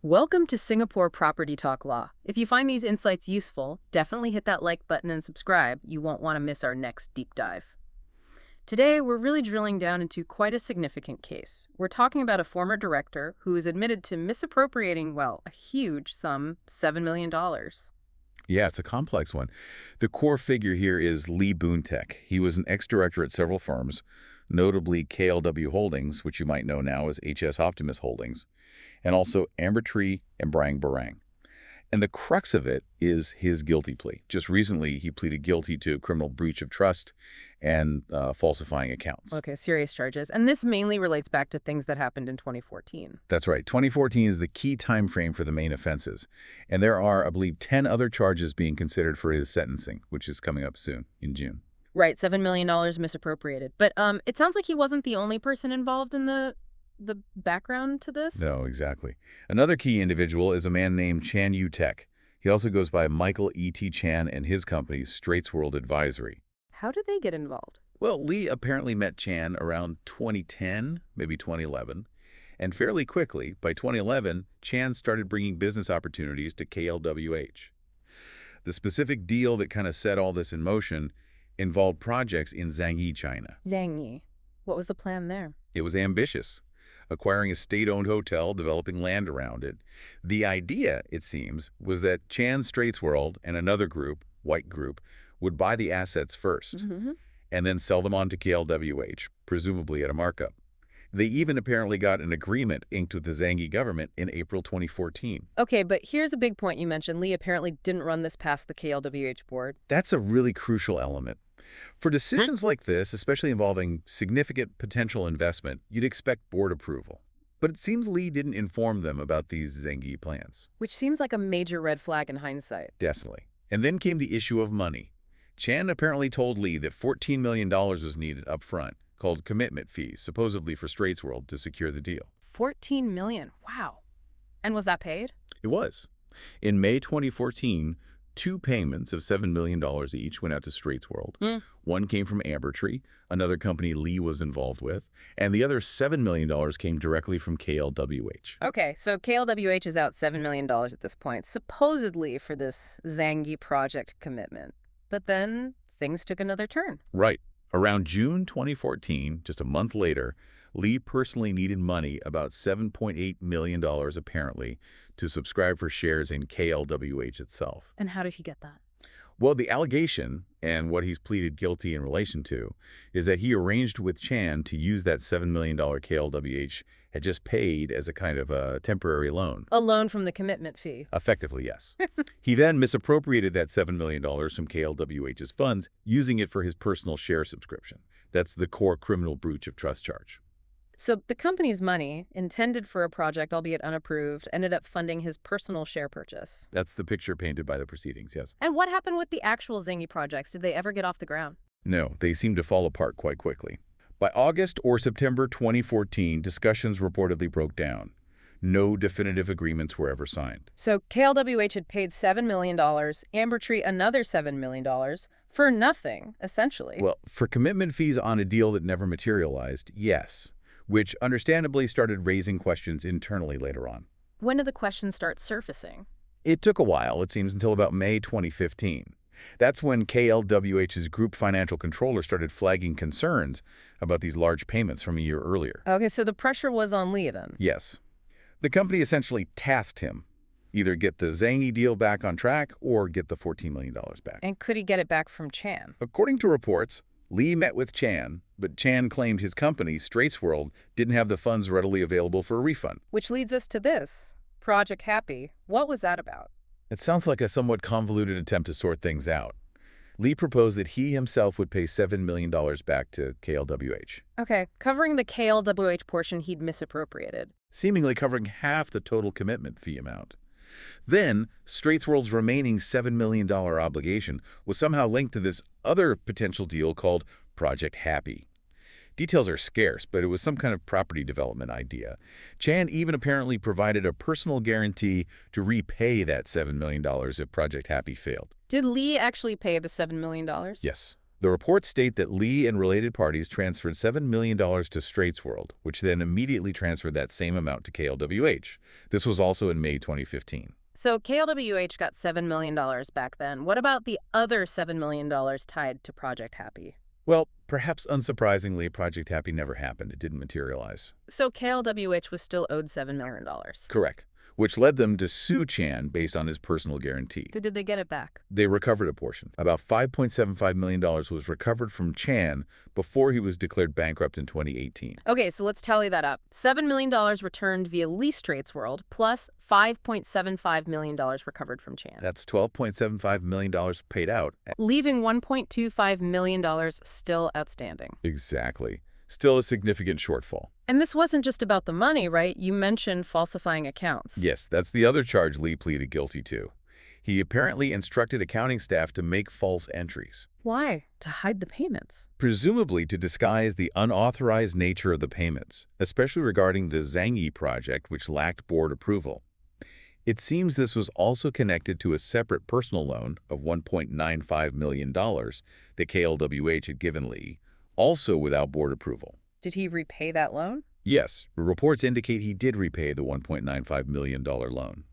Welcome to Singapore Property Talk Law. If you find these insights useful, definitely hit that like button and subscribe. You won't want to miss our next deep dive. Today, we're really drilling down into quite a significant case. We're talking about a former director who is admitted to misappropriating, well, a huge sum, $7 million. Yeah, it's a complex one. The core figure here is Lee Boon Teck. He was an ex-director at several firms, notably KLW Holdings, which you might know now as HS Optimus Holdings, and also Ambertree and Brang Barang. And the crux of it is his guilty plea. Just recently, he pleaded guilty to criminal breach of trust and falsifying accounts. Okay, serious charges. And this mainly relates back to things that happened in 2014. That's right. 2014 is the key time frame for the main offenses. And there are, I believe, 10 other charges being considered for his sentencing, which is coming up soon, in June. Right, $7 million misappropriated. But it sounds like he wasn't the only person involved in the background to this? No, exactly. Another key individual is a man named Chan Yu-Teck. He also goes by Michael E.T. Chan and his company, Straitsworld Advisory. How did they get involved? Well, Lee apparently met Chan around 2010, maybe 2011. And fairly quickly, by 2011, Chan started bringing business opportunities to KLWH. The specific deal that kind of set all this in motion involved projects in Zhangye, China. Zhangye. What was the plan there? It was ambitious, acquiring a state-owned hotel, developing land around it. The idea, it seems, was that Chan Straitsworld and another group, White Group, would buy the assets first and then sell them on to KLWH, presumably at a markup. They even apparently got an agreement inked with the Zhangye government in April 2014. Okay, but here's a big point you mentioned. Lee apparently didn't run this past the KLWH board. That's a really crucial element. For decisions like this, especially involving significant potential investment, you'd expect board approval. But it seems Lee didn't inform them about these Zhangye plans. Which seems like a major red flag in hindsight. Definitely. And then came the issue of money. Chan apparently told Lee that $14 million was needed up front, called commitment fees, supposedly for Straitsworld, to secure the deal. $14 million. Wow. And was that paid? It was. In May 2014, two payments of $7 million each went out to Straitsworld. One came from Ambertree, another company Lee was involved with, and the other $7 million came directly from KLWH. Okay, so KLWH is out $7 million at this point, supposedly for this Zhangye project commitment. But then things took another turn. Right. Around June 2014, just a month later, Lee personally needed money, about $7.8 million apparently, to subscribe for shares in KLWH itself. And how did he get that? Well, the allegation, and what he's pleaded guilty in relation to, is that he arranged with Chan to use that $7 million KLWH had just paid as a kind of a temporary loan. A loan from the commitment fee. Effectively, yes. He then misappropriated that $7 million from KLWH's funds, using it for his personal share subscription. That's the core criminal breach of trust charge. So the company's money, intended for a project, albeit unapproved, ended up funding his personal share purchase. That's the picture painted by the proceedings, yes. And what happened with the actual Zhangye projects? Did they ever get off the ground? No, they seemed to fall apart quite quickly. By August or September 2014, discussions reportedly broke down. No definitive agreements were ever signed. So KLWH had paid $7 million, Ambertree another $7 million, for nothing, essentially. Well, for commitment fees on a deal that never materialized, yes, which understandably started raising questions internally later on. When did the questions start surfacing? It took a while, it seems, until about May 2015. That's when KLWH's group financial controller started flagging concerns about these large payments from a year earlier. Okay, so the pressure was on Lee then? Yes. The company essentially tasked him, either get the Zhangye deal back on track or get the $14 million back. And could he get it back from Chan? According to reports, Lee met with Chan, but Chan claimed his company, Straitsworld, didn't have the funds readily available for a refund. Which leads us to this, Project Happy. What was that about? It sounds like a somewhat convoluted attempt to sort things out. Lee proposed that he himself would pay $7 million back to KLWH. Okay, covering the KLWH portion he'd misappropriated. Seemingly covering half the total commitment fee amount. Then, Straitsworld's remaining $7 million obligation was somehow linked to this other potential deal called Project Happy. Details are scarce, but it was some kind of property development idea. Chan even apparently provided a personal guarantee to repay that $7 million if Project Happy failed. Did Lee actually pay the $7 million? Yes. The reports state that Lee and related parties transferred $7 million to Straitsworld, which then immediately transferred that same amount to KLWH. This was also in May 2015. So KLWH got $7 million back then. What about the other $7 million tied to Project Happy? Well, perhaps unsurprisingly, Project Happy never happened. It didn't materialize. So KLWH was still owed $7 million. Correct. Which led them to sue Chan based on his personal guarantee. Did they get it back? They recovered a portion. About $5.75 million was recovered from Chan before he was declared bankrupt in 2018. Okay, so let's tally that up. $7 million returned via Lee Straitsworld, plus $5.75 million recovered from Chan. That's $12.75 million paid out. Leaving $1.25 million still outstanding. Exactly. Still a significant shortfall. And this wasn't just about the money, right? You mentioned falsifying accounts. Yes, that's the other charge Lee pleaded guilty to. He apparently instructed accounting staff to make false entries. Why? To hide the payments. Presumably to disguise the unauthorized nature of the payments, especially regarding the Zhangye project, which lacked board approval. It seems this was also connected to a separate personal loan of $1.95 million that KLWH had given Lee, also without board approval. Did he repay that loan? Yes, reports indicate he did repay the $1.95 million loan.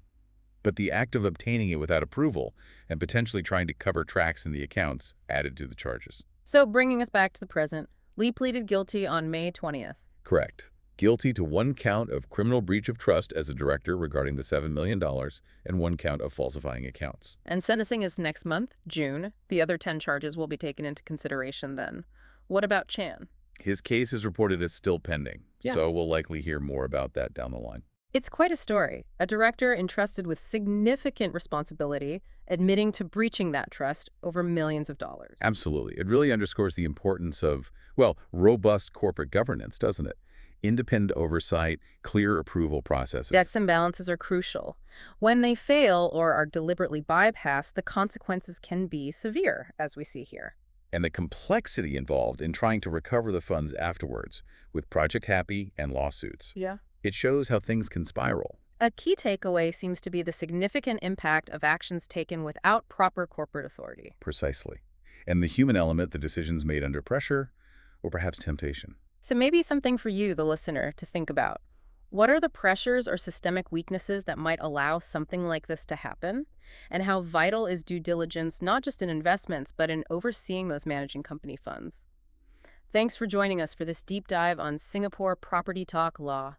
But the act of obtaining it without approval and potentially trying to cover tracks in the accounts added to the charges. So bringing us back to the present, Lee pleaded guilty on May 20th. Correct. Guilty to one count of criminal breach of trust as a director regarding the $7 million and one count of falsifying accounts. And sentencing is next month, June. The other 10 charges will be taken into consideration then. What about Chan? His case is reported as still pending, so we'll likely hear more about that down the line. It's quite a story. A director entrusted with significant responsibility, admitting to breaching that trust over millions of dollars. Absolutely. It really underscores the importance of, well, robust corporate governance, doesn't it? Independent oversight, clear approval processes. Checks and balances are crucial. When they fail or are deliberately bypassed, the consequences can be severe, as we see here. And the complexity involved in trying to recover the funds afterwards, with Project Happy and lawsuits. Yeah. It shows how things can spiral. A key takeaway seems to be the significant impact of actions taken without proper corporate authority. Precisely. And the human element, the decisions made under pressure, or perhaps temptation. So maybe something for you, the listener, to think about. What are the pressures or systemic weaknesses that might allow something like this to happen? And how vital is due diligence, not just in investments, but in overseeing those managing company funds? Thanks for joining us for this deep dive on Singapore property talk law.